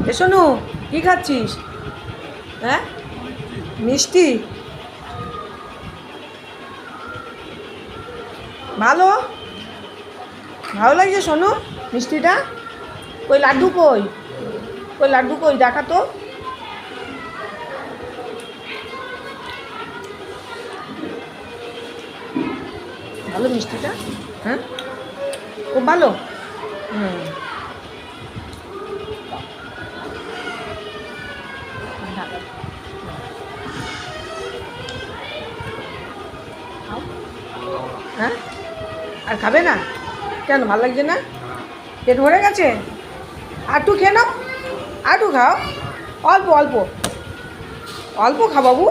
এ শোনু, কী খাচ্ছিস? হ্যাঁ, মিষ্টি ভালো ভালো লাগছে শোনু মিষ্টিটা। কই লাড্ডু কই? কই লাড্ডু কই দেখা তো। ভালো মিষ্টিটা। হ্যাঁ, খুব ভালো। হুম, হ্যাঁ, আর খাবে না কেন? ভালো লাগছে না? পেট ভরে গেছে? আরটু খেয়ে নাও, আরটু খাও। অল্প অল্প অল্প খা বাবু।